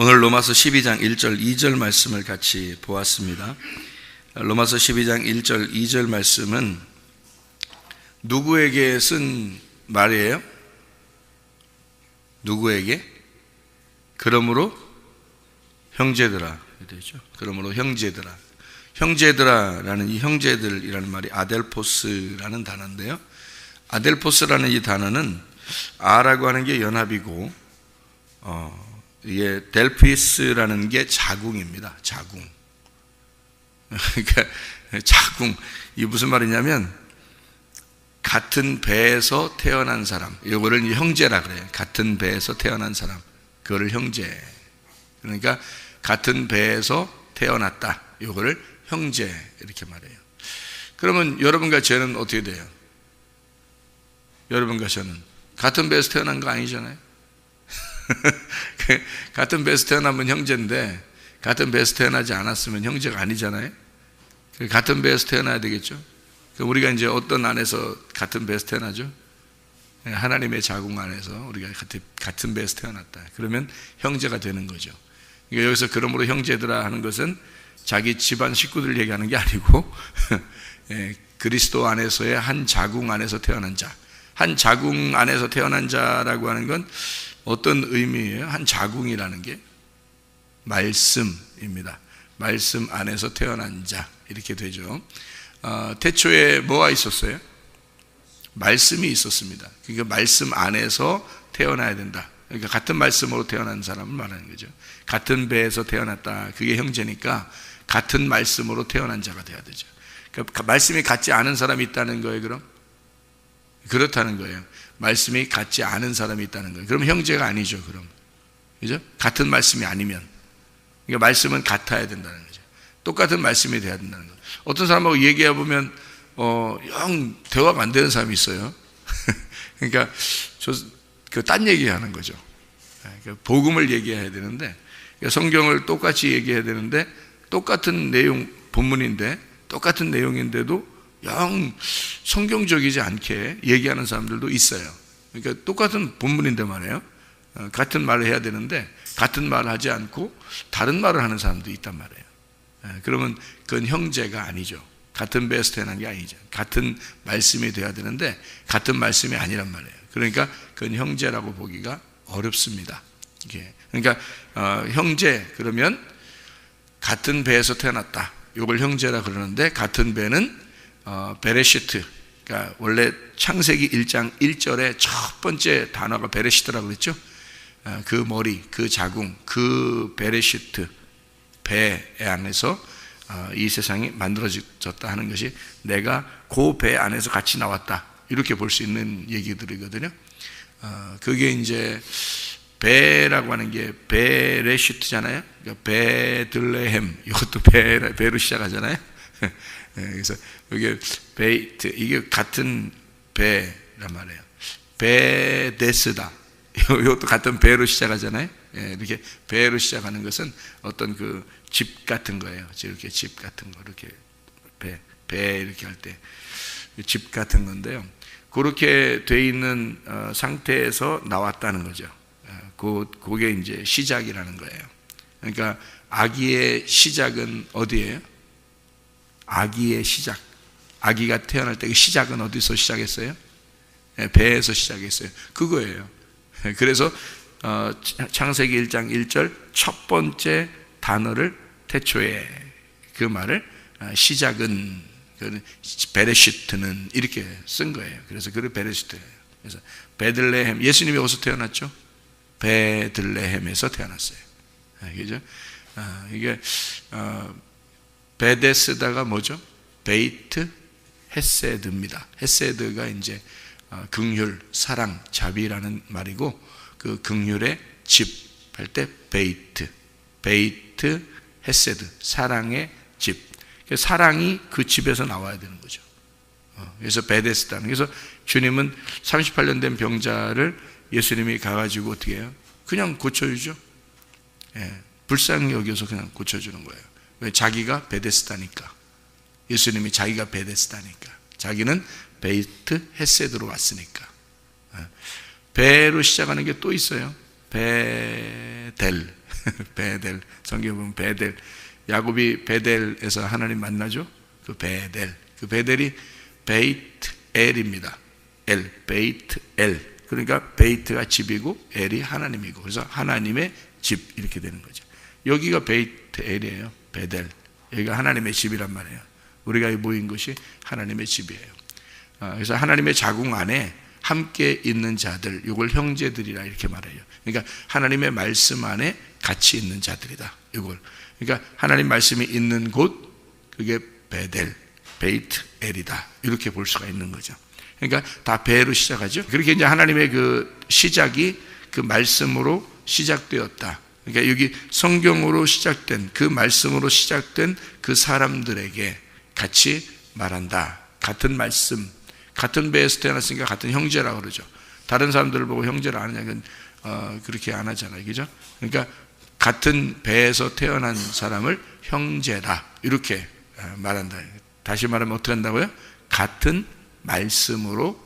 오늘 로마서 12장 1절 2절 말씀을 같이 보았습니다. 로마서 12장 1절 2절 말씀은 누구에게 쓴 말이에요? 누구에게? 그러므로 형제들아 되죠. 그러므로 형제들아. 형제들아라는 이 형제들이라는 말이 아델포스라는 단어인데요. 아델포스라는 이 단어는 아라고 하는 게 연합이고 이게 델피스라는 게 자궁입니다. 자궁. 그러니까 자궁. 이게 무슨 말이냐면 같은 배에서 태어난 사람. 이거를 형제라 그래요. 같은 배에서 태어난 사람. 그거를 형제. 그러니까 같은 배에서 태어났다. 이거를 형제 이렇게 말해요. 그러면 여러분과 저는 어떻게 돼요? 여러분과 저는 같은 배에서 태어난 거 아니잖아요. 같은 배에서 태어나면 형제인데 같은 배에서 태어나지 않았으면 형제가 아니잖아요. 같은 배에서 태어나야 되겠죠. 우리가 이제 어떤 안에서 같은 배에서 태어나죠? 하나님의 자궁 안에서 우리가 같은 배에서 태어났다. 그러면 형제가 되는 거죠. 그러니까 여기서 그러므로 형제들아 하는 것은 자기 집안 식구들 얘기하는 게 아니고 그리스도 안에서의 한 자궁 안에서 태어난 자. 한 자궁 안에서 태어난 자라고 하는 건 어떤 의미예요? 한 자궁이라는 게 말씀입니다. 말씀 안에서 태어난 자 이렇게 되죠. 태초에 뭐가 있었어요? 말씀이 있었습니다. 그러니까 말씀 안에서 태어나야 된다. 그러니까 같은 말씀으로 태어난 사람을 말하는 거죠. 같은 배에서 태어났다. 그게 형제니까 같은 말씀으로 태어난 자가 돼야 되죠. 그러니까 말씀이 같지 않은 사람이 있다는 거예요. 그럼 그렇다는 거예요. 말씀이 같지 않은 사람이 있다는 거예요. 그럼 형제가 아니죠. 그럼 그죠? 같은 말씀이 아니면 그러니까 말씀은 같아야 된다는 거죠. 똑같은 말씀이 돼야 된다는 거예요. 어떤 사람하고 얘기해 보면 영 대화가 안 되는 사람이 있어요. 그러니까 딴 얘기하는 거죠. 그러니까 복음을 얘기해야 되는데 성경을 똑같이 얘기해야 되는데 똑같은 내용 본문인데 똑같은 내용인데도 영 성경적이지 않게 얘기하는 사람들도 있어요. 그러니까 똑같은 본문인데 말이에요. 같은 말을 해야 되는데 같은 말을 하지 않고 다른 말을 하는 사람도 있단 말이에요. 그러면 그건 형제가 아니죠. 같은 배에서 태어난 게 아니죠. 같은 말씀이 돼야 되는데 같은 말씀이 아니란 말이에요. 그러니까 그건 형제라고 보기가 어렵습니다. 그러니까 형제 그러면 같은 배에서 태어났다. 이걸 형제라 그러는데 같은 배는 베레시트. 그러니까 원래 창세기 1장 1절에 첫 번째 단어가 베레시트라고 그랬죠. 그 머리, 그 자궁, 그 베레시트 배 안에서 이 세상이 만들어졌다 하는 것이 내가 그 배 안에서 같이 나왔다. 이렇게 볼 수 있는 얘기들이거든요. 그게 이제 배라고 하는 게 베레시트잖아요. 그러니까 베들레헴 이것도 배로 시작하잖아요. 그래서 이게 베이트 이게 같은 배란 말이에요. 베데스다 이것도 같은 배로 시작하잖아요. 이렇게 배로 시작하는 것은 어떤 그 집 같은 거예요. 이렇게 집 같은 거 이렇게 배 이렇게 할 때 집 같은 건데요. 그렇게 돼 있는 상태에서 나왔다는 거죠. 그게 이제 시작이라는 거예요. 그러니까 아기의 시작은 어디예요? 아기의 시작. 아기가 태어날 때 그 시작은 어디서 시작했어요? 배에서 시작했어요. 그거예요. 그래서 창세기 1장 1절 첫 번째 단어를 태초에 그 말을 시작은 베레시트는 이렇게 쓴 거예요. 그래서 그를 베레시트예요. 그래서 베들레헴 예수님이 어디서 태어났죠? 베들레헴에서 태어났어요. 그죠? 이게 베데스다가 뭐죠? 베이트 헤세드입니다. 헤세드가 이제 긍휼, 사랑, 자비라는 말이고 그 긍휼의 집 할 때 베이트 헤세드 사랑의 집. 사랑이 그 집에서 나와야 되는 거죠. 그래서 베데스다는 그래서 주님은 38년 된 병자를 예수님이 가가지고 어떻게 해요? 그냥 고쳐주죠. 불쌍히 여겨서 그냥 고쳐주는 거예요. 왜? 자기가 베데스다니까. 예수님이 자기가 베데스다니까. 자기는 베이트 헤세드로 왔으니까. 배로 시작하는 게 또 있어요. 베델 베델. 성경에 보면 베델. 야곱이 베델에서 하나님 만나죠? 그 베델. 그 베델이 베이트 엘입니다. 엘, 베이트 엘. 그러니까 베이트가 집이고 엘이 하나님이고, 그래서 하나님의 집 이렇게 되는 거죠. 여기가 베이트 엘이에요. 베델. 여기가 하나님의 집이란 말이에요. 우리가 모인 것이 하나님의 집이에요. 그래서 하나님의 자궁 안에 함께 있는 자들, 이걸 형제들이라 이렇게 말해요. 그러니까 하나님의 말씀 안에 같이 있는 자들이다. 이걸. 그러니까 하나님 말씀이 있는 곳, 그게 베델, 베이트 엘이다. 이렇게 볼 수가 있는 거죠. 그러니까 다 베로 시작하죠. 그렇게 이제 하나님의 그 시작이 그 말씀으로 시작되었다. 그러니까 여기 성경으로 시작된, 그 말씀으로 시작된 그 사람들에게 같이 말한다. 같은 말씀, 같은 배에서 태어났으니까 같은 형제라고 그러죠. 다른 사람들을 보고 형제라 하느냐, 그렇게 안 하잖아요. 그죠? 그러니까 같은 배에서 태어난 사람을 형제라 이렇게 말한다. 다시 말하면 어떻게 한다고요? 같은 말씀으로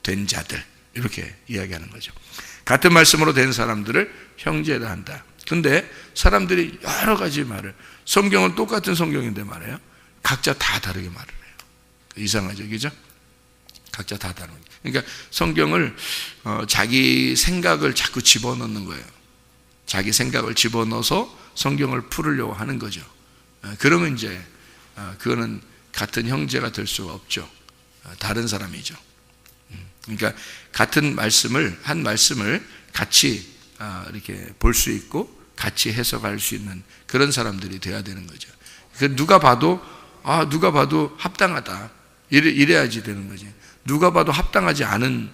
된 자들, 이렇게 이야기하는 거죠. 같은 말씀으로 된 사람들을 형제라 한다. 근데 사람들이 여러 가지 말을, 성경은 똑같은 성경인데 말이에요, 각자 다 다르게 말을 해요. 이상하죠, 그죠? 각자 다 다른 거예요. 그러니까 성경을 자기 생각을 자꾸 집어넣는 거예요. 자기 생각을 집어넣어서 성경을 풀으려고 하는 거죠. 그러면 이제 그거는 같은 형제가 될 수가 없죠. 다른 사람이죠. 그러니까 같은 말씀을, 한 말씀을 같이 이렇게 볼 수 있고 같이 해석할 수 있는 그런 사람들이 돼야 되는 거죠. 누가 봐도 합당하다, 이래야지 되는 거지. 누가 봐도 합당하지 않은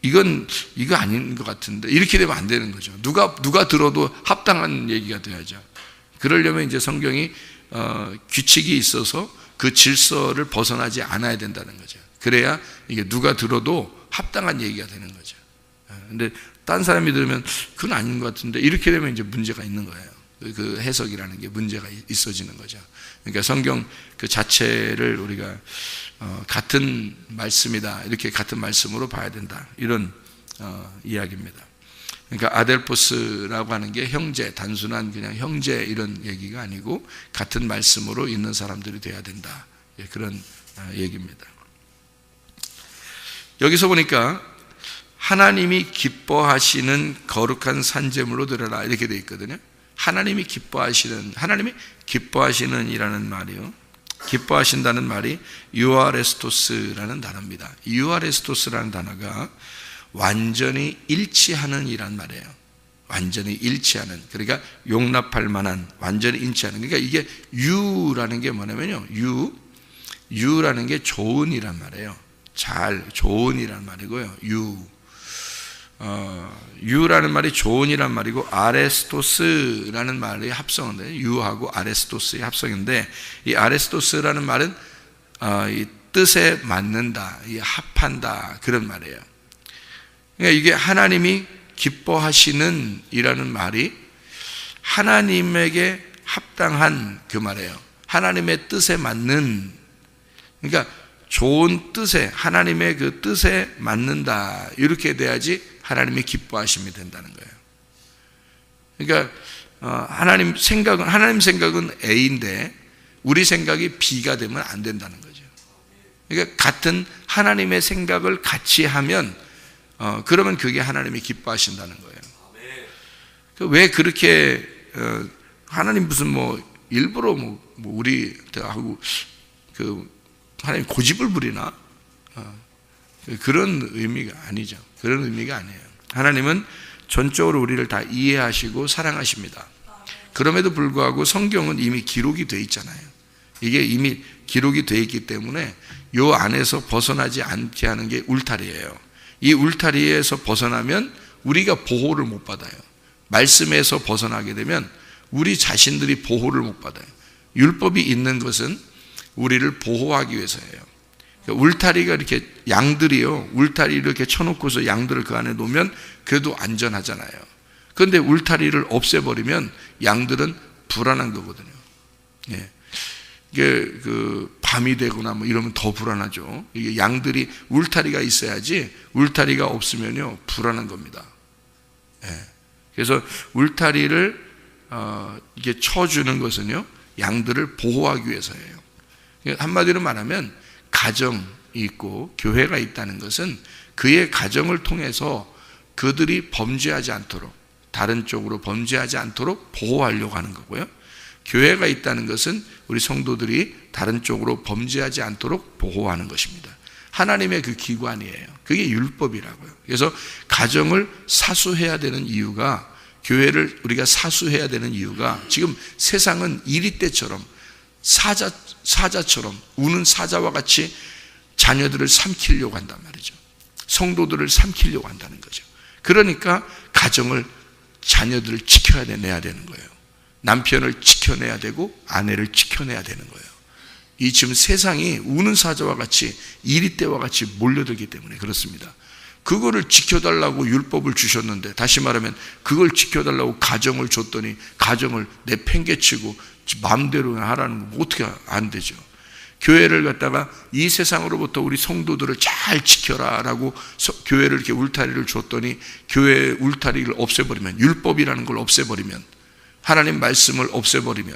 이거 아닌 것 같은데, 이렇게 되면 안 되는 거죠. 누가 들어도 합당한 얘기가 돼야죠. 그러려면 이제 성경이 규칙이 있어서 그 질서를 벗어나지 않아야 된다는 거죠. 그래야 이게 누가 들어도 합당한 얘기가 되는 거죠. 근데 딴 사람이 들으면 그건 아닌 것 같은데, 이렇게 되면 이제 문제가 있는 거예요. 그 해석이라는 게 문제가 있어지는 거죠. 그러니까 성경 그 자체를 우리가 같은 말씀이다, 이렇게 같은 말씀으로 봐야 된다, 이런 이야기입니다. 그러니까 아델포스라고 하는 게 형제, 단순한 그냥 형제 이런 얘기가 아니고 같은 말씀으로 있는 사람들이 돼야 된다, 그런 얘기입니다. 여기서 보니까 하나님이 기뻐하시는 거룩한 산제물로 드려라, 이렇게 되어 있거든요. 하나님이 기뻐하시는 이라는 말이요, 기뻐하신다는 말이 유아레스토스라는 단어입니다. 유아레스토스라는 단어가 완전히 일치하는 이란 말이에요. 완전히 일치하는, 그러니까 용납할 만한, 완전히 일치하는. 그러니까 이게 유라는 게 뭐냐면요, 유라는 게 좋은이란 말이에요. 좋은이란 말이고요. 유라는 말이 좋은이란 말이고, 아레스토스라는 말이 합성인데, 유하고 아레스토스의 합성인데, 이 아레스토스라는 말은 이 뜻에 맞는다, 이 합한다, 그런 말이에요. 그러니까 이게 하나님이 기뻐하시는 이라는 말이 하나님에게 합당한 그 말이에요. 하나님의 뜻에 맞는, 그러니까 좋은 뜻에, 하나님의 그 뜻에 맞는다, 이렇게 돼야지 하나님이 기뻐하심이 된다는 거예요. 그러니까 하나님 생각은 A인데 우리 생각이 B가 되면 안 된다는 거죠. 그러니까 같은 하나님의 생각을 같이 하면 그러면 그게 하나님이 기뻐하신다는 거예요. 왜 그렇게 하나님 무슨 일부러 우리하고 하나님 고집을 부리나? 그런 의미가 아니죠. 그런 의미가 아니에요. 하나님은 전적으로 우리를 다 이해하시고 사랑하십니다. 그럼에도 불구하고 성경은 이미 기록이 되어 있잖아요. 이게 이미 기록이 되어 있기 때문에 이 안에서 벗어나지 않게 하는 게 울타리예요. 이 울타리에서 벗어나면 우리가 보호를 못 받아요. 말씀에서 벗어나게 되면 우리 자신들이 보호를 못 받아요. 율법이 있는 것은 우리를 보호하기 위해서예요. 울타리가 이렇게, 양들이요, 울타리 이렇게 쳐놓고서 양들을 그 안에 놓으면 그래도 안전하잖아요. 그런데 울타리를 없애버리면 양들은 불안한 거거든요. 예. 이게 밤이 되거나 이러면 더 불안하죠. 이게 양들이 울타리가 있어야지, 울타리가 없으면요 불안한 겁니다. 예. 그래서 울타리를 이게 쳐주는 것은요, 양들을 보호하기 위해서예요. 한마디로 말하면 가정이 있고 교회가 있다는 것은 그의 가정을 통해서 그들이 범죄하지 않도록, 다른 쪽으로 범죄하지 않도록 보호하려고 하는 거고요. 교회가 있다는 것은 우리 성도들이 다른 쪽으로 범죄하지 않도록 보호하는 것입니다. 하나님의 그 기관이에요. 그게 율법이라고요. 그래서 가정을 사수해야 되는 이유가, 교회를 우리가 사수해야 되는 이유가, 지금 세상은 이리떼처럼 사자처럼 우는 사자와 같이 자녀들을 삼키려고 한단 말이죠. 성도들을 삼키려고 한다는 거죠. 그러니까 가정을, 자녀들을 지켜내야 되는 거예요. 남편을 지켜내야 되고 아내를 지켜내야 되는 거예요. 이 지금 세상이 우는 사자와 같이 이리떼와 같이 몰려들기 때문에 그렇습니다. 그거를 지켜달라고 율법을 주셨는데, 다시 말하면 그걸 지켜달라고 가정을 줬더니 가정을 내팽개치고 마음대로 하라는 거 어떻게 안 되죠. 교회를 갖다가 이 세상으로부터 우리 성도들을 잘 지켜라라고 교회를 이렇게 울타리를 줬더니, 교회의 울타리를 없애버리면, 율법이라는 걸 없애버리면, 하나님 말씀을 없애버리면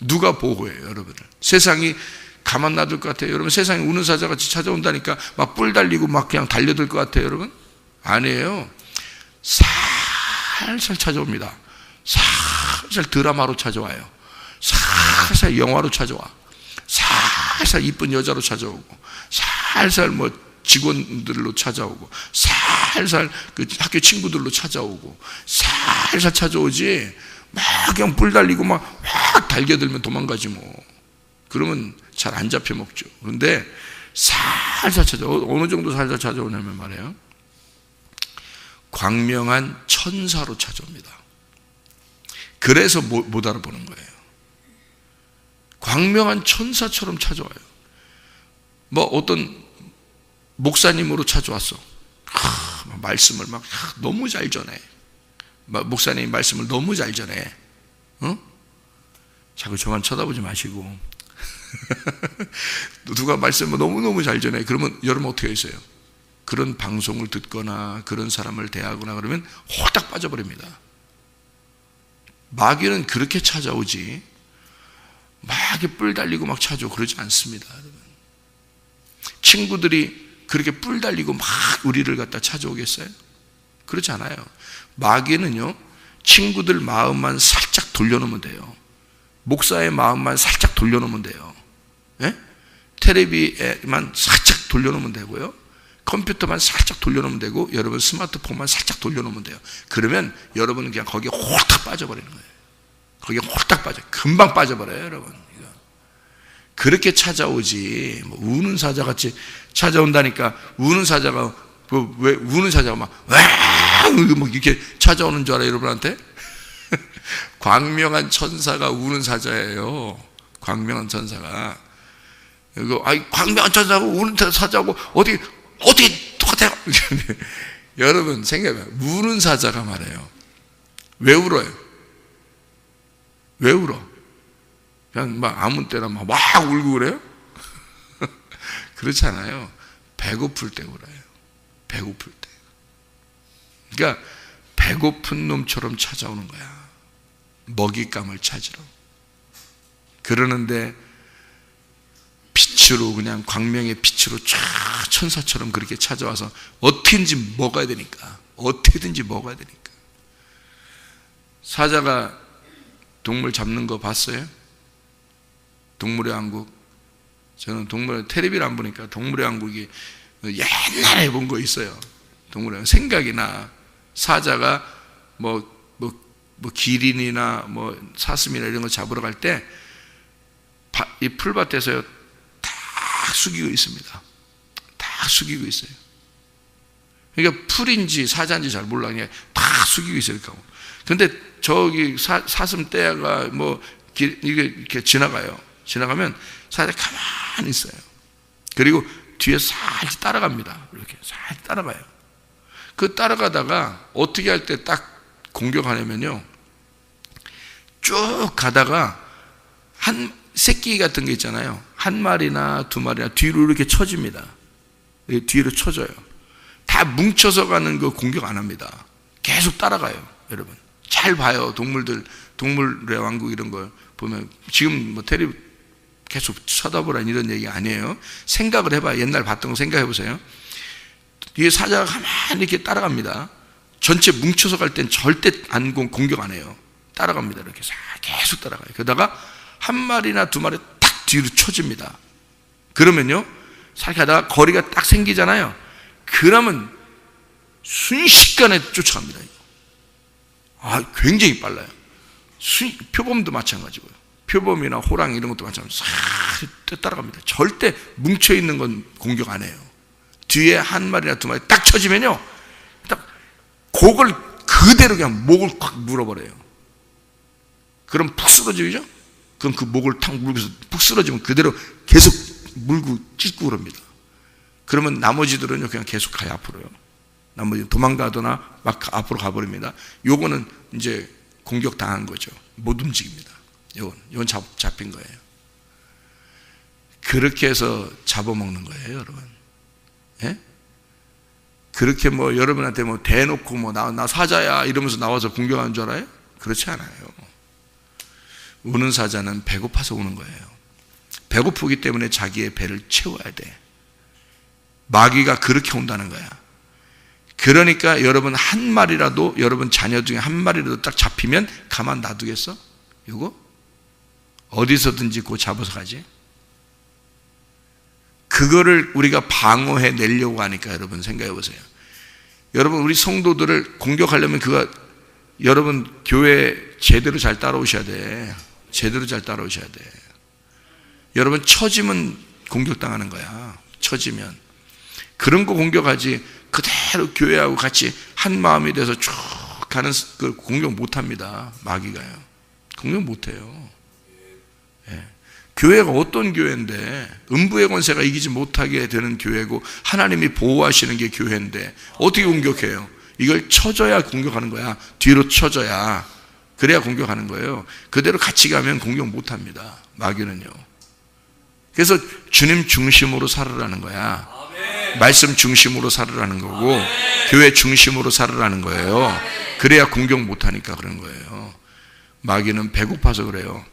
누가 보호해요, 여러분을? 세상이 가만 놔둘 것 같아요, 여러분? 세상이 우는 사자같이 찾아온다니까 막 뿔 달리고 막 그냥 달려들 것 같아요, 여러분? 아니에요. 살살 찾아옵니다. 살살 드라마로 찾아와요. 살살 영화로 찾아와. 살살 이쁜 여자로 찾아오고, 살살 뭐 직원들로 찾아오고, 살살 그 학교 친구들로 찾아오고, 살살 찾아오지 막 그냥 뿔 달리고 막 확 달겨들면 도망가지 뭐. 그러면 잘 안 잡혀 먹죠. 그런데 살살 찾아오. 어느 정도 살살 찾아오냐면 말이에요, 광명한 천사로 찾아옵니다. 그래서 못 알아보는 거예요. 광명한 천사처럼 찾아와요. 뭐 어떤 목사님으로 찾아왔어. 말씀을 막 너무 잘 전해. 목사님 말씀을 너무 잘 전해. 자꾸 저만 쳐다보지 마시고. 누가 말씀을 너무너무 잘 전해. 그러면 여러분 어떻게 했어요? 그런 방송을 듣거나 그런 사람을 대하거나 그러면 홀딱 빠져버립니다. 마귀는 그렇게 찾아오지 막 뿔 달리고 막 찾아오 그러지 않습니다. 친구들이 그렇게 뿔 달리고 막 우리를 갖다 찾아오겠어요? 그렇지 않아요. 마귀는요, 친구들 마음만 살짝 돌려놓으면 돼요. 목사의 마음만 살짝 돌려놓으면 돼요. 예? 텔레비에만 살짝 돌려놓으면 되고요, 컴퓨터만 살짝 돌려놓으면 되고, 여러분 스마트폰만 살짝 돌려놓으면 돼요. 그러면 여러분은 그냥 거기에 홀딱 빠져버리는 거예요. 거기에 홀딱 금방 빠져버려요, 여러분. 그렇게 찾아오지, 뭐 우는 사자같이 찾아온다니까. 우는 사자가 왜 우는 사자가 막 이렇게 찾아오는 줄 알아요, 여러분한테? 광명한 천사가 우는 사자예요. 광명한 천사가. 이거 광명한 천사고 우는 사자고 어떻게 똑같아요? 여러분 생각해봐요. 우는 사자가 말해요. 왜 울어요? 왜 울어? 그냥 막 아무 때나 막 울고 그래요? 그렇지 않아요. 배고플 때 울어요. 배고플 때. 그러니까 배고픈 놈처럼 찾아오는 거야. 먹잇감을 찾으러. 그러는데 빛으로, 그냥 광명의 빛으로 쫙 천사처럼 그렇게 찾아와서 어떻게든지 먹어야 되니까. 어떻게든지 먹어야 되니까. 사자가 동물 잡는 거 봤어요? 동물의 왕국. 저는 동물 텔레비를 안 보니까 동물의 왕국이 옛날에 본 거 있어요. 동물의 왕국. 생각이 나. 사자가 뭐 기린이나 뭐 사슴이나 이런 거 잡으러 갈 때 이 풀밭에서요 딱 숙이고 있습니다. 딱 숙이고 있어요. 그러니까 풀인지 사자인지 잘 몰라. 그냥 딱 숙이고 있어요. 근데 저기 사슴 떼가 뭐 이렇게 지나가요. 지나가면 사자 가만히 있어요. 그리고 뒤에 살짝 따라갑니다. 이렇게 살짝 따라가요. 그 따라가다가 어떻게 할 때 딱 공격하냐면요, 쭉 가다가 한 새끼 같은 게 있잖아요. 한 마리나 두 마리나 뒤로 이렇게 쳐집니다. 뒤로 쳐져요. 다 뭉쳐서 가는 거 공격 안 합니다. 계속 따라가요. 여러분. 잘 봐요. 동물의 왕국 이런 걸 보면 지금 뭐 테레비 계속 쳐다보라는 이런 얘기 아니에요. 생각을 해봐요. 옛날 봤던 거 생각해 보세요. 뒤에 사자가 가만히 이렇게 따라갑니다. 전체 뭉쳐서 갈 땐 절대 안 공격 안 해요. 따라갑니다. 이렇게 계속 따라가요. 그러다가 한 마리나 두 마리 딱 뒤로 쳐집니다. 그러면요, 살 가다가 거리가 딱 생기잖아요. 그러면 순식간에 쫓아갑니다. 굉장히 빨라요. 표범도 마찬가지고요. 표범이나 호랑 이런 것도 마찬가지고 싹 따라갑니다. 절대 뭉쳐있는 건 공격 안 해요. 뒤에 한 마리나 두 마리 딱 쳐지면요, 딱 그걸 그대로 그냥 목을 콱 물어버려요. 그럼 푹 쓰러지죠? 그럼 그 목을 탁 물고서 푹 쓰러지면 그대로 계속 물고 찢고 그럽니다. 그러면 나머지들은요, 그냥 계속 가요, 앞으로요. 나머지 도망가거나 막 앞으로 가버립니다. 요거는 이제 공격당한 거죠. 못 움직입니다. 요건 잡힌 거예요. 그렇게 해서 잡아먹는 거예요, 여러분. 예? 그렇게 뭐 여러분한테 뭐 대놓고 뭐 나 사자야 이러면서 나와서 공격하는 줄 알아요? 그렇지 않아요. 우는 사자는 배고파서 우는 거예요. 배고프기 때문에 자기의 배를 채워야 돼. 마귀가 그렇게 온다는 거야. 그러니까 여러분 한 마리라도, 여러분 자녀 중에 한 마리라도 딱 잡히면 가만 놔두겠어? 이거? 어디서든지 그거 잡아서 가지? 그거를 우리가 방어해 내려고 하니까 여러분 생각해 보세요. 여러분 우리 성도들을 공격하려면 여러분 교회 제대로 잘 따라오셔야 돼. 제대로 잘 따라오셔야 돼. 여러분 처지면 공격당하는 거야. 처지면. 그런 거 공격하지 그대로 교회하고 같이 한 마음이 돼서 쭉 가는 그 공격 못합니다. 마귀가요. 공격 못해요. 예. 교회가 어떤 교회인데, 음부의 권세가 이기지 못하게 되는 교회고 하나님이 보호하시는 게 교회인데 어떻게 공격해요? 이걸 쳐줘야 공격하는 거야. 뒤로 쳐줘야. 그래야 공격하는 거예요. 그대로 같이 가면 공격 못합니다. 마귀는요. 그래서 주님 중심으로 살으라는 거야. 말씀 중심으로 살으라는 거고, 교회 중심으로 살으라는 거예요. 그래야 공격 못하니까 그런 거예요. 마귀는 배고파서 그래요.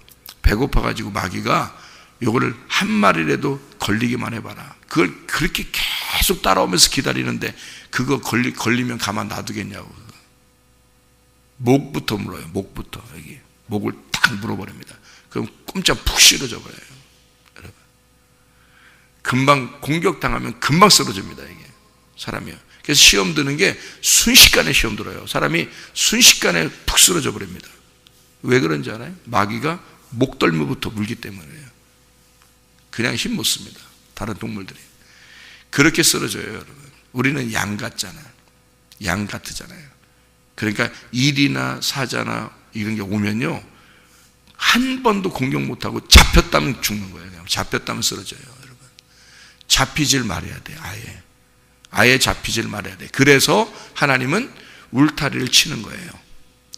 배고파가지고 마귀가 요거를 한 마리라도 걸리기만 해봐라. 그걸 그렇게 계속 따라오면서 기다리는데 그거 걸리면 가만 놔두겠냐고. 목부터 물어요. 목부터. 여기 목을 탁 물어버립니다. 그럼 꼼짝 푹 쓰러져 버려요. 여러분, 금방 공격당하면 금방 쓰러집니다. 이게 사람이요. 그래서 시험 드는 게 순식간에 시험 들어요. 사람이 순식간에 푹 쓰러져 버립니다. 왜 그런지 알아요? 마귀가 목덜미부터 물기 때문이에요. 그냥 힘 못 씁니다. 다른 동물들이. 그렇게 쓰러져요, 여러분. 우리는 양 같잖아요. 양 같으잖아요. 그러니까 일이나 사자나 이런 게 오면요, 한 번도 공격 못하고 잡혔다면 죽는 거예요. 그냥 잡혔다면 쓰러져요, 여러분. 잡히질 말아야 돼. 아예 잡히질 말아야 돼. 그래서 하나님은 울타리를 치는 거예요.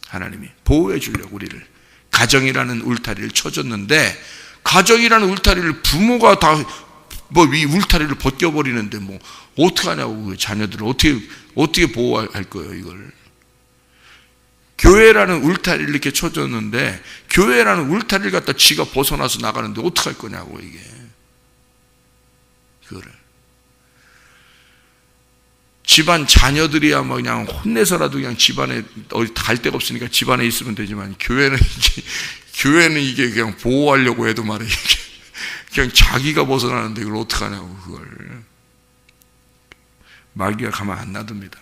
하나님이 보호해 주려고 우리를. 가정이라는 울타리를 쳐줬는데, 가정이라는 울타리를 부모가 다 뭐 이 울타리를 벗겨버리는데 뭐 어떻게 하냐고. 그 자녀들을 어떻게 보호할 거예요, 이걸. 교회라는 울타리를 이렇게 쳐줬는데, 교회라는 울타리를 갖다 지가 벗어나서 나가는데 어떻게 할 거냐고, 이게. 그거를. 집안 자녀들이야 뭐 그냥 혼내서라도 그냥 집안에 어디 갈 데가 없으니까 집안에 있으면 되지만, 교회는 이게 그냥 보호하려고 해도 말이야, 이게 그냥 자기가 벗어나는데 이걸 어떡하냐고. 그걸 마귀가 가만 안 놔둡니다.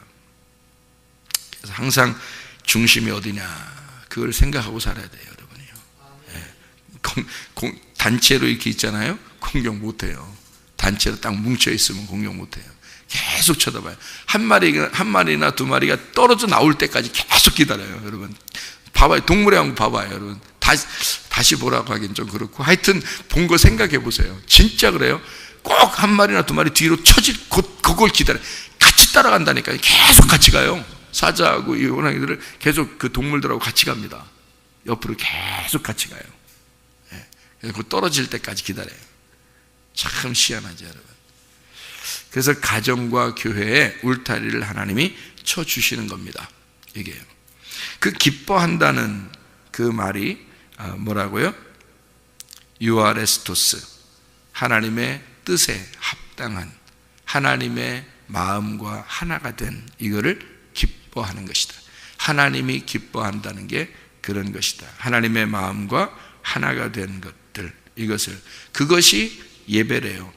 그래서 항상 중심이 어디냐, 그걸 생각하고 살아야 돼요, 여러분이요. 단체로 이렇게 있잖아요. 공격 못해요. 단체로 딱 뭉쳐 있으면 공격 못해요. 계속 쳐다봐요. 한 마리나 두 마리가 떨어져 나올 때까지 계속 기다려요, 여러분. 봐봐요. 동물의 왕국 봐봐요, 여러분. 다시 보라고 하긴 좀 그렇고, 하여튼 본 거 생각해 보세요. 진짜 그래요. 꼭 한 마리나 두 마리 뒤로 그걸 기다려요. 같이 따라간다니까요. 계속 같이 가요. 사자하고 이 호랑이들을 계속 그 동물들하고 같이 갑니다. 옆으로 계속 같이 가요. 그 떨어질 때까지 기다려요. 참 희한하죠, 여러분. 그래서 가정과 교회에 울타리를 하나님이 쳐주시는 겁니다. 이게요. 그 기뻐한다는 그 말이 뭐라고요? 유아레스토스, 하나님의 뜻에 합당한, 하나님의 마음과 하나가 된 이거를 기뻐하는 것이다. 하나님이 기뻐한다는 게 그런 것이다. 하나님의 마음과 하나가 된 것들, 그것이 예배래요.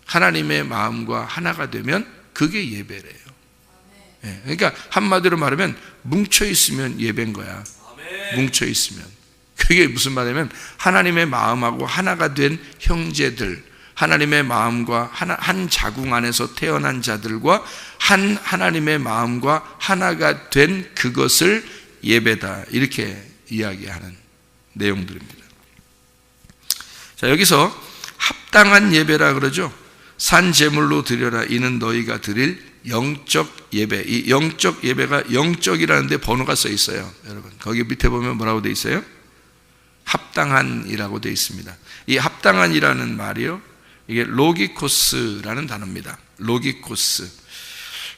하나님의 마음과 하나가 되면 그게 예배래요. 그러니까 한마디로 말하면 뭉쳐 있으면 예배인 거야. 뭉쳐 있으면. 그게 무슨 말이냐면 하나님의 마음하고 하나가 된 형제들, 하나님의 마음과 한 자궁 안에서 태어난 자들과 하나님의 마음과 하나가 된 그것을 예배다, 이렇게 이야기하는 내용들입니다. 자, 여기서 합당한 예배라 그러죠. 산 제물로 드려라, 이는 너희가 드릴 영적 예배. 이 영적 예배가, 영적이라는 데 번호가 써 있어요. 여러분, 거기 밑에 보면 뭐라고 돼 있어요? 합당한이라고 돼 있습니다. 이 합당한이라는 말이요, 이게 로기코스라는 단어입니다.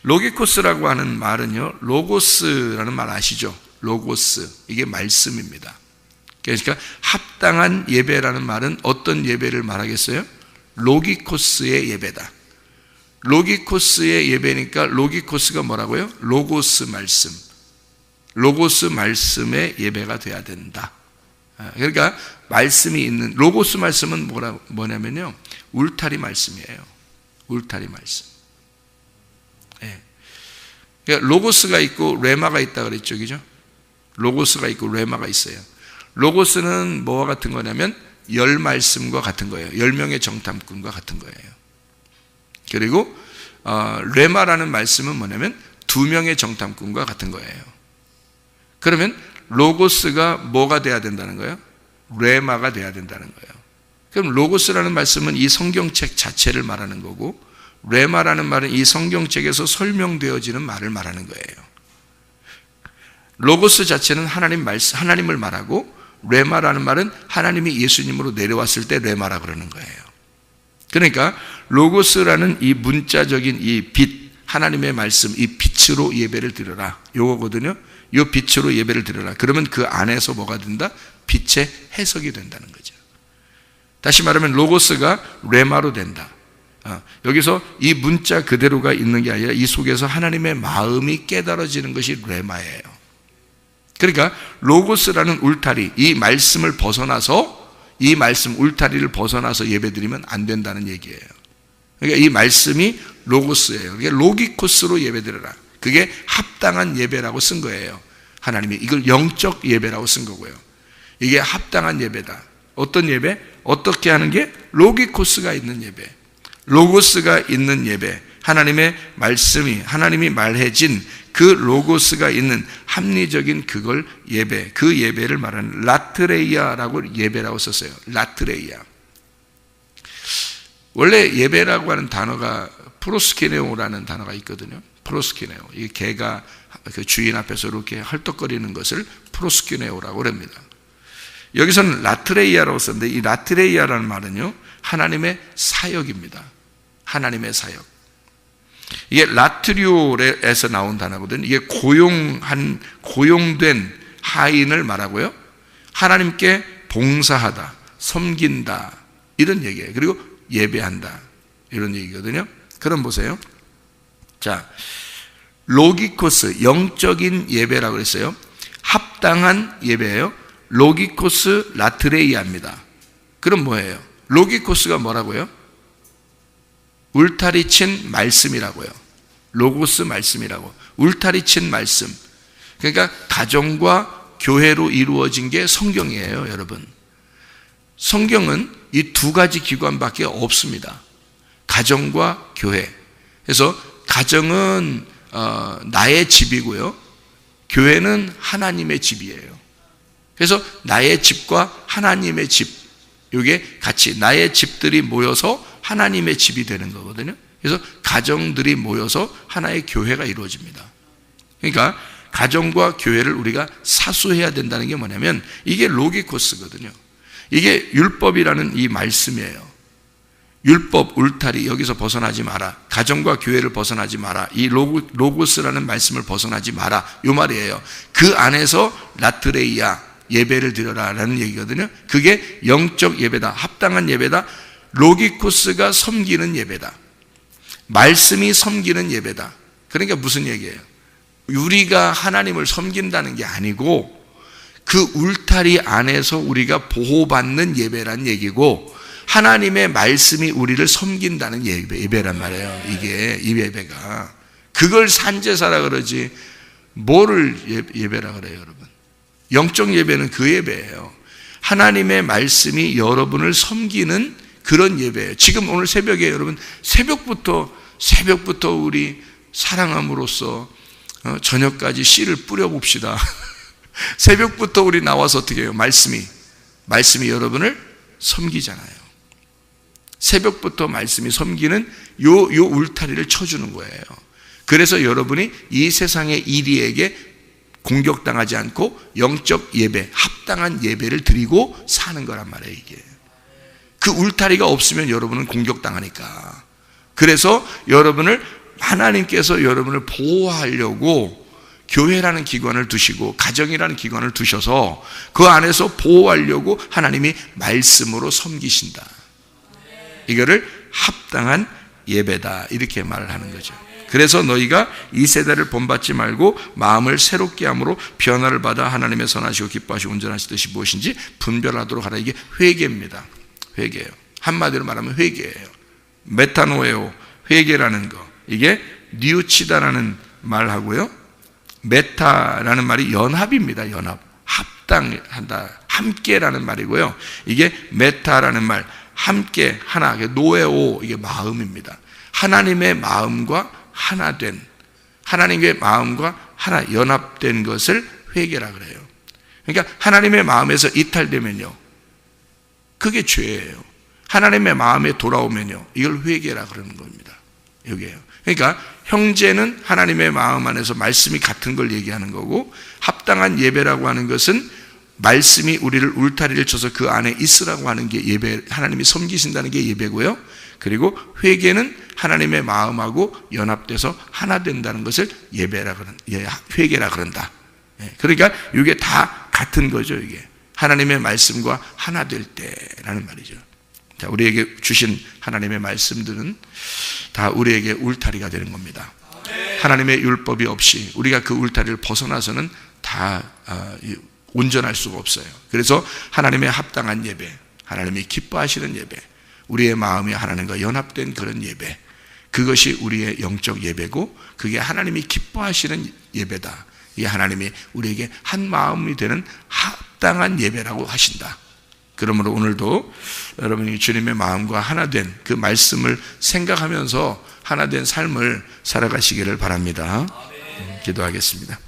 로기코스라고 하는 말은요, 로고스라는 말 아시죠? 로고스, 이게 말씀입니다. 그러니까 합당한 예배라는 말은 어떤 예배를 말하겠어요? 로기코스의 예배다. 로기코스의 예배니까 로기코스가 뭐라고요? 로고스 말씀. 로고스 말씀의 예배가 돼야 된다. 그러니까 말씀이 있는, 로고스 말씀은 뭐냐면요, 울타리 말씀이에요. 울타리 말씀. 그러니까 로고스가 있고 레마가 있다 그랬죠, 그죠? 로고스가 있고 레마가 있어요. 로고스는 뭐와 같은 거냐면 열 말씀과 같은 거예요. 10명의 정탐꾼과 같은 거예요. 그리고 레마라는 말씀은 뭐냐면 2명의 정탐꾼과 같은 거예요. 그러면 로고스가 뭐가 돼야 된다는 거예요? 레마가 돼야 된다는 거예요. 그럼 로고스라는 말씀은 이 성경책 자체를 말하는 거고, 레마라는 말은 이 성경책에서 설명되어지는 말을 말하는 거예요. 로고스 자체는 하나님을 말하고, 레마라는 말은 하나님이 예수님으로 내려왔을 때 레마라 그러는 거예요. 그러니까 로고스라는 이 문자적인 이 빛, 하나님의 말씀, 이 빛으로 예배를 드려라, 요거거든요. 이 빛으로 예배를 드려라. 그러면 그 안에서 뭐가 된다? 빛의 해석이 된다는 거죠. 다시 말하면 로고스가 레마로 된다. 여기서 이 문자 그대로가 있는 게 아니라 이 속에서 하나님의 마음이 깨달아지는 것이 레마예요. 그러니까 로고스라는 울타리, 이 말씀을 벗어나서, 이 말씀 울타리를 벗어나서 예배드리면 안 된다는 얘기예요. 그러니까 이 말씀이 로고스예요. 그러니까 로기코스로 예배드려라. 그게 합당한 예배라고 쓴 거예요. 하나님이 이걸 영적 예배라고 쓴 거고요. 이게 합당한 예배다. 어떤 예배? 어떻게 하는 게? 로기코스가 있는 예배, 로고스가 있는 예배, 하나님의 말씀이, 하나님이 말해진 그 로고스가 있는 합리적인 그걸 예배, 그 예배를 말하는 라트레이아라고 예배라고 썼어요. 라트레이아. 원래 예배라고 하는 단어가 프로스케네오라는 단어가 있거든요. 프로스케네오. 이 개가 그 주인 앞에서 이렇게 헐떡거리는 것을 프로스케네오라고 합니다. 여기서는 라트레이아라고 썼는데, 이 라트레이아라는 말은요, 하나님의 사역입니다. 하나님의 사역. 이게 라트리오에서 나온 단어거든요. 이게 고용된 하인을 말하고요, 하나님께 봉사하다, 섬긴다, 이런 얘기예요. 그리고 예배한다, 이런 얘기거든요. 그럼 보세요. 자, 로기코스, 영적인 예배라고 그랬어요. 합당한 예배예요. 로기코스 라트레이아입니다. 그럼 뭐예요? 로기코스가 뭐라고요? 울타리 친 말씀이라고요. 로고스 말씀이라고. 울타리 친 말씀. 그러니까 가정과 교회로 이루어진 게 성경이에요, 여러분. 성경은 이 두 가지 기관밖에 없습니다. 가정과 교회. 그래서 가정은 나의 집이고요, 교회는 하나님의 집이에요. 그래서 나의 집과 하나님의 집, 이게 같이 나의 집들이 모여서 하나님의 집이 되는 거거든요. 그래서 가정들이 모여서 하나의 교회가 이루어집니다. 그러니까 가정과 교회를 우리가 사수해야 된다는 게 뭐냐면, 이게 로기코스거든요. 이게 율법이라는 이 말씀이에요. 율법, 울타리 여기서 벗어나지 마라. 가정과 교회를 벗어나지 마라. 이 로고스라는 말씀을 벗어나지 마라. 이 말이에요. 그 안에서 라트레이아 예배를 드려라라는 얘기거든요. 그게 영적 예배다. 합당한 예배다. 로기코스가 섬기는 예배다. 말씀이 섬기는 예배다. 그러니까 무슨 얘기예요? 우리가 하나님을 섬긴다는 게 아니고 그 울타리 안에서 우리가 보호받는 예배란 얘기고, 하나님의 말씀이 우리를 섬긴다는 예배란 말이에요. 이게 이 예배가. 그걸 산제사라 그러지 뭐를 예배라 그래요, 여러분? 영적 예배는 그 예배예요. 하나님의 말씀이 여러분을 섬기는 그런 예배예요. 지금 오늘 새벽에 여러분 새벽부터 우리 사랑함으로써 저녁까지 씨를 뿌려봅시다. 새벽부터 우리 나와서 어떻게 해요? 말씀이 여러분을 섬기잖아요. 새벽부터 말씀이 섬기는 요 울타리를 쳐주는 거예요. 그래서 여러분이 이 세상의 이리에게 공격당하지 않고 영적 예배, 합당한 예배를 드리고 사는 거란 말이에요. 이게 그 울타리가 없으면 여러분은 공격당하니까. 그래서 하나님께서 여러분을 보호하려고 교회라는 기관을 두시고 가정이라는 기관을 두셔서 그 안에서 보호하려고 하나님이 말씀으로 섬기신다. 이거를 합당한 예배다, 이렇게 말을 하는 거죠. 그래서 너희가 이 세대를 본받지 말고 마음을 새롭게 함으로 변화를 받아 하나님의 선하시고 기뻐하시고 온전하시듯이 무엇인지 분별하도록 하라. 이게 회개입니다. 회개예요. 한마디로 말하면 회개예요. 메타노에오, 회개라는 거. 이게 니우치다라는 말하고요, 메타라는 말이 연합입니다. 연합, 합당한다, 함께라는 말이고요. 이게 메타라는 말, 함께, 하나, 노에오, 이게 마음입니다. 하나님의 마음과 하나된, 하나님의 마음과 하나 연합된 것을 회개라 그래요. 그러니까 하나님의 마음에서 이탈되면요, 그게 죄예요. 하나님의 마음에 돌아오면요, 이걸 회개라 그러는 겁니다. 여기에요. 그러니까 형제는 하나님의 마음 안에서 말씀이 같은 걸 얘기하는 거고, 합당한 예배라고 하는 것은 말씀이 우리를 울타리를 쳐서 그 안에 있으라고 하는 게 예배, 하나님이 섬기신다는 게 예배고요. 그리고 회개는 하나님의 마음하고 연합돼서 하나 된다는 것을 회개라 그런다. 그러니까 이게 다 같은 거죠. 이게 하나님의 말씀과 하나 될 때라는 말이죠. 자, 우리에게 주신 하나님의 말씀들은 다 우리에게 울타리가 되는 겁니다. 하나님의 율법이 없이 우리가 그 울타리를 벗어나서는 다 온전할 수가 없어요. 그래서 하나님의 합당한 예배, 하나님이 기뻐하시는 예배, 우리의 마음이 하나님과 연합된 그런 예배, 그것이 우리의 영적 예배고, 그게 하나님이 기뻐하시는 예배다. 이게 하나님이 우리에게 한 마음이 되는 합당한 예배라고 하신다. 그러므로 오늘도 여러분이 주님의 마음과 하나된 그 말씀을 생각하면서 하나된 삶을 살아가시기를 바랍니다. 기도하겠습니다.